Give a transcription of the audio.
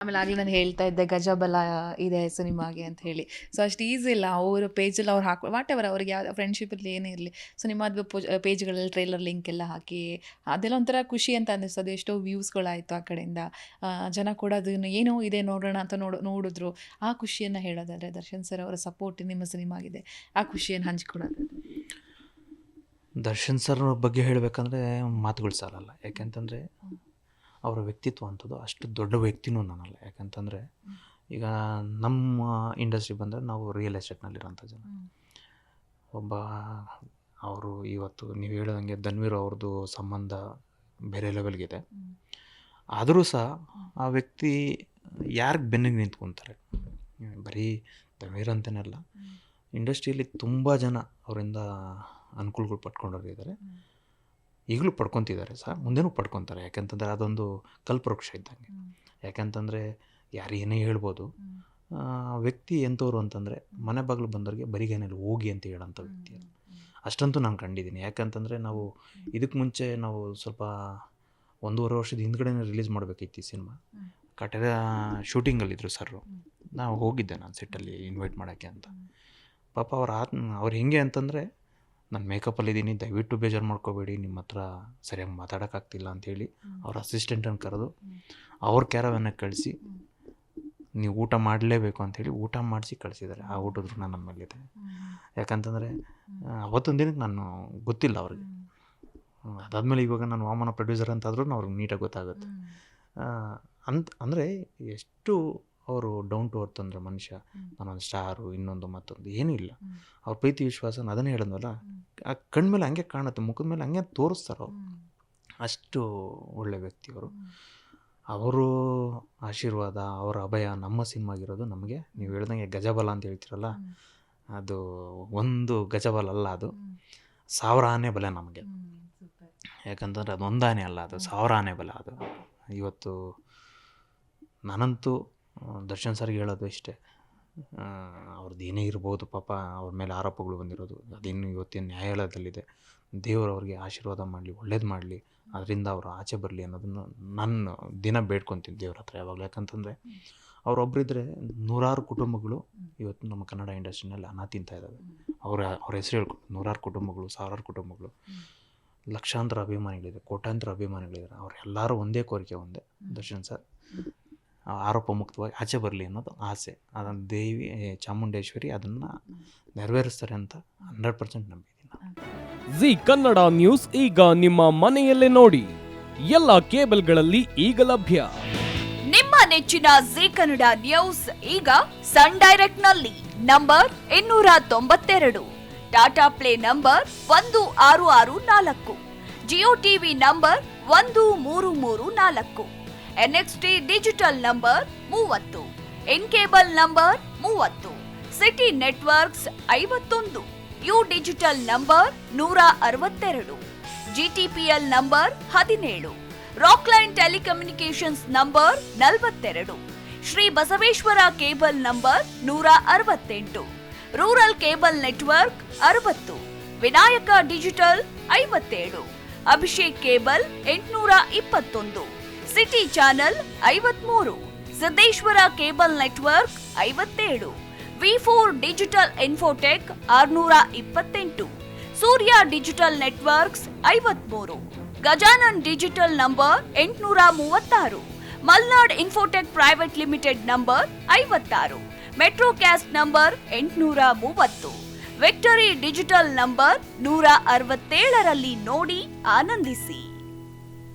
ಆಮೇಲೆ ಆಗಲೇ ನಾನು ಹೇಳ್ತಾ ಇದ್ದೆ ಗಜಬಲ ಇದೆ ಸಿನಿಮಾಗೆ ಅಂತ ಹೇಳಿ. ಸೊ ಅಷ್ಟು ಈಸಿ ಇಲ್ಲ, ಅವ್ರ ಪೇಜಲ್ಲಿ ಅವ್ರು ಹಾಕಿ ವಾಟ್ ಎವರ್ ಅವ್ರಿಗೆ ಯಾವ ಫ್ರೆಂಡ್ಶಿಪ್ಪಲ್ಲಿ ಏನೇ ಇರಲಿ, ಸೊ ನಿಮ್ಮದು ಪೇಜ್ಗಳಲ್ಲಿ ಟ್ರೈಲರ್ ಲಿಂಕ್ ಎಲ್ಲ ಹಾಕಿ ಅದೆಲ್ಲ ಒಂಥರ ಖುಷಿ ಅಂತ ಅನ್ನಿಸ್ತದೆ. ಎಷ್ಟೋ ವ್ಯೂಸ್ಗಳಾಯಿತು ಆ ಕಡೆಯಿಂದ, ಜನ ಕೂಡ ಅದನ್ನು ಏನೋ ಇದೆ ನೋಡೋಣ ಅಂತ ನೋಡಿದ್ರು. ಆ ಖುಷಿಯನ್ನು ಹೇಳೋದಾದರೆ ದರ್ಶನ್ ಸರ್ ಅವರ ಸಪೋರ್ಟ್ ನಿಮ್ಮ ಸಿನಿಮಾಗಿದೆ, ಆ ಖುಷಿಯನ್ನು ಹಂಚ್ಕೊಳ್ಳೋದಾದ್ರೆ. ದರ್ಶನ್ ಸರ್ ಬಗ್ಗೆ ಹೇಳಬೇಕಂದ್ರೆ ಮಾತುಗಳು ಸಾಲಲ್ಲ. ಯಾಕೆಂತಂದರೆ ಅವರ ವ್ಯಕ್ತಿತ್ವ ಅಂಥದ್ದು ಅಷ್ಟು ದೊಡ್ಡ ವ್ಯಕ್ತಿನೂ ನಾನಲ್ಲ. ಯಾಕಂತಂದರೆ ಈಗ ನಮ್ಮ ಇಂಡಸ್ಟ್ರಿ ಬಂದರೆ ನಾವು ರಿಯಲ್ ಎಸ್ಟೇಟ್ನಲ್ಲಿರೋಂಥ ಜನ. ಒಬ್ಬ ಅವರು ಇವತ್ತು ನೀವು ಹೇಳ್ದಂಗೆ ಧನ್ವೀರ್ ಅವ್ರದ್ದು ಸಂಬಂಧ ಬೇರೆ ಲೆವೆಲ್ಗಿದೆ. ಆದರೂ ಸಹ ಆ ವ್ಯಕ್ತಿ ಯಾರಿಗೆ ಬೆನ್ನಿಗೆ ನಿಂತ್ಕೊತಾರೆ, ಬರೀ ಧನ್ವೀರ್ ಅಂತೇನಲ್ಲ, ಇಂಡಸ್ಟ್ರಿಯಲ್ಲಿ ತುಂಬ ಜನ ಅವರಿಂದ ಅನುಕೂಲಗಳು ಪಡ್ಕೊಂಡವ್ರಿದ್ದಾರೆ, ಈಗಲೂ ಪಡ್ಕೊತಿದ್ದಾರೆ ಸಹ, ಮುಂದೆನೂ ಪಡ್ಕೊತಾರೆ. ಯಾಕಂತಂದರೆ ಅದೊಂದು ಕಲ್ಪವೃಕ್ಷ ಇದ್ದಂಗೆ. ಯಾಕಂತಂದರೆ ಯಾರು ಏನೇ ಹೇಳ್ಬೋದು, ವ್ಯಕ್ತಿ ಎಂಥವ್ರು ಅಂತಂದರೆ ಮನೆ ಬಾಗಿಲು ಬಂದವ್ರಿಗೆ ಬರಿಗೇನಲ್ಲಿ ಹೋಗಿ ಅಂತ ಹೇಳೋಂಥ ವ್ಯಕ್ತಿ. ಅಷ್ಟಂತೂ ನಾನು ಕಂಡಿದ್ದೀನಿ. ಯಾಕಂತಂದರೆ ನಾವು ಇದಕ್ಕೆ ಮುಂಚೆ ನಾವು ಸ್ವಲ್ಪ 1.5 ವರ್ಷದ ಹಿಂದ್ಗಡೆನೇ ರಿಲೀಸ್ ಮಾಡಬೇಕಿತ್ತು ಈ ಸಿನಿಮಾ. ಕಟ್ಟಡ ಶೂಟಿಂಗಲ್ಲಿದ್ದರು ಸರ್ರು, ನಾವು ಹೋಗಿದ್ದೆ ನಾನು ಸೆಟ್ಟಲ್ಲಿ ಇನ್ವೈಟ್ ಮಾಡೋಕ್ಕೆ ಅಂತ. ಪಾಪ ಅವ್ರು ಹೆಂಗೆ ಅಂತಂದರೆ, ನಾನು ಮೇಕಪ್ಪಲ್ಲಿದ್ದೀನಿ, ದಯವಿಟ್ಟು ಬೇಜಾರು ಮಾಡ್ಕೋಬೇಡಿ, ನಿಮ್ಮ ಹತ್ರ ಸರಿಯಾಗಿ ಮಾತಾಡೋಕ್ಕಾಗ್ತಿಲ್ಲ ಅಂಥೇಳಿ ಅವ್ರ ಅಸಿಸ್ಟೆಂಟನ್ನು ಕರೆದು ಅವ್ರ ಕ್ಯಾರವ್ಯಾನಾಗ ಕಳಿಸಿ ನೀವು ಊಟ ಮಾಡಲೇಬೇಕು ಅಂಥೇಳಿ ಊಟ ಮಾಡಿಸಿ ಕಳಿಸಿದ್ದಾರೆ. ಆ ಊಟದ ಋಣ ನನ್ನ ಮೇಲಿದೆ. ಯಾಕಂತಂದರೆ ಅವತ್ತೊಂದು ದಿನಕ್ಕೆ ನಾನು ಗೊತ್ತಿಲ್ಲ ಅವ್ರಿಗೆ. ಅದಾದಮೇಲೆ ಇವಾಗ ನಾನು ವಾಮನ ಪ್ರೊಡ್ಯೂಸರ್ ಅಂತಾದ್ರೂ ಅವ್ರಿಗೆ ನೀಟಾಗಿ ಗೊತ್ತಾಗುತ್ತೆ. ಅಂದರೆ ಎಷ್ಟು ಅವರು ಡೌನ್ ಟು ಅರ್ತ್ ಅಂದರೆ ಮನುಷ್ಯ. ನಾನೊಂದು ಸ್ಟಾರು, ಇನ್ನೊಂದು ಮತ್ತೊಂದು ಏನೂ ಇಲ್ಲ. ಅವ್ರ ಪ್ರೀತಿ ವಿಶ್ವಾಸ ಅದನ್ನೇ ಹೇಳಿದ್ವಲ್ಲ, ಆ ಕಣ್ಮೇಲೆ ಹಂಗೆ ಕಾಣುತ್ತೆ, ಮುಖದ ಮೇಲೆ ಹಂಗೆ ತೋರಿಸ್ತಾರೆ ಅವರು. ಅಷ್ಟು ಒಳ್ಳೆ ವ್ಯಕ್ತಿಯವರು. ಅವರು ಆಶೀರ್ವಾದ, ಅವರ ಅಭಯ ನಮ್ಮ ಸಿನಿಮಾಗಿರೋದು ನಮಗೆ, ನೀವು ಹೇಳ್ದಂಗೆ ಗಜಬಲ ಅಂತ ಹೇಳ್ತೀರಲ್ಲ, ಅದು ಒಂದು ಗಜಬಲ ಅಲ್ಲ, ಅದು 1000 ಆನೆ ಬಲ ನಮಗೆ. ಯಾಕಂತಂದರೆ ಅದು ಒಂದು ಆನೆ ಅಲ್ಲ, ಅದು 1000 ಆನೆ ಬಲ. ಅದು ಇವತ್ತು ನಾನಂತೂ ದರ್ಶನ್ ಸರ್ಗೆ ಹೇಳೋದು ಇಷ್ಟೇ, ಅವ್ರದ್ದು ಏನೇ ಇರ್ಬೋದು ಪಾಪ, ಅವ್ರ ಮೇಲೆ ಆರೋಪಗಳು ಬಂದಿರೋದು ಅದಿನ್ನು ಇವತ್ತಿನ ನ್ಯಾಯಾಲಯದಲ್ಲಿದೆ. ದೇವರು ಅವ್ರಿಗೆ ಆಶೀರ್ವಾದ ಮಾಡಲಿ, ಒಳ್ಳೇದು ಮಾಡಲಿ, ಅದರಿಂದ ಅವರು ಆಚೆ ಬರಲಿ ಅನ್ನೋದನ್ನು ನಾನು ದಿನ ಬೇಡ್ಕೊತೀನಿ ದೇವ್ರ ಹತ್ರ ಯಾವಾಗಲೂ. ಯಾಕಂತಂದರೆ ಅವರೊಬ್ಬರಿದ್ದರೆ 100 ಕುಟುಂಬಗಳು ಇವತ್ತು ನಮ್ಮ ಕನ್ನಡ ಇಂಡಸ್ಟ್ರಿನಲ್ಲಿ ಅನ್ನ ತಿಂತಾ ಇದ್ದಾವೆ. ಅವ್ರ ಹೆಸರು ಹೇಳ್ಕೊಂಡು 100 ಕುಟುಂಬಗಳು, 1000 ಕುಟುಂಬಗಳು, ಲಕ್ಷಾಂತರ ಅಭಿಮಾನಿಗಳಿದೆ, ಕೋಟ್ಯಾಂತರ ಅಭಿಮಾನಿಗಳಿದ್ದಾರೆ. ಅವರೆಲ್ಲರೂ ಒಂದೇ ಕೋರಿಕೆ, ಒಂದೇ, ದರ್ಶನ್ ಸರ್ ಆರೋಪ ಮುಕ್ತವಾಗಿ ಆಚೆ ಬರಲಿ ಅನ್ನೋದು ಆಸೆ. ಅದನ್ನು ದೇವಿ ಚಾಮುಂಡೇಶ್ವರಿ ಅದನ್ನು ನೆರವೇರಿಸ್ತಾರೆ ಅಂತ 100% ನಂಬಿದ್ದೀನಿ. ಜಿ ಕನ್ನಡ ನ್ಯೂಸ್ ಈಗ ನಿಮ್ಮ ಮನೆಯಲ್ಲೇ ನೋಡಿ, ಎಲ್ಲ ಕೇಬಲ್ಗಳಲ್ಲಿ ಈಗ ಲಭ್ಯ. ನಿಮ್ಮ ನೆಚ್ಚಿನ ಜಿ ಕನ್ನಡ ನ್ಯೂಸ್ ಈಗ ಸನ್ ಡೈರೆಕ್ಟ್ ನಲ್ಲಿ number 292, Tata play number 1664, Jio TV number 1334, NXT digital number 30, in cable number 30, city networks 51, U digital number 162, GTPL number 17, Rockline telecommunications number 42, Shri Basaveshwara cable number 168, rural cable network 60, Vinayaka digital 57, Abhishek cable 821, city channel 53, Siddeshwara cable network 57, V4 digital Infotech 628, Surya digital networks 53, Gajanan digital number 836, Malnad Infotech Private Limited number 56, Metrocast number 830, Victory Digital number 167ರಲ್ಲಿ ನೋಡಿ ಆನಂದಿಸಿ.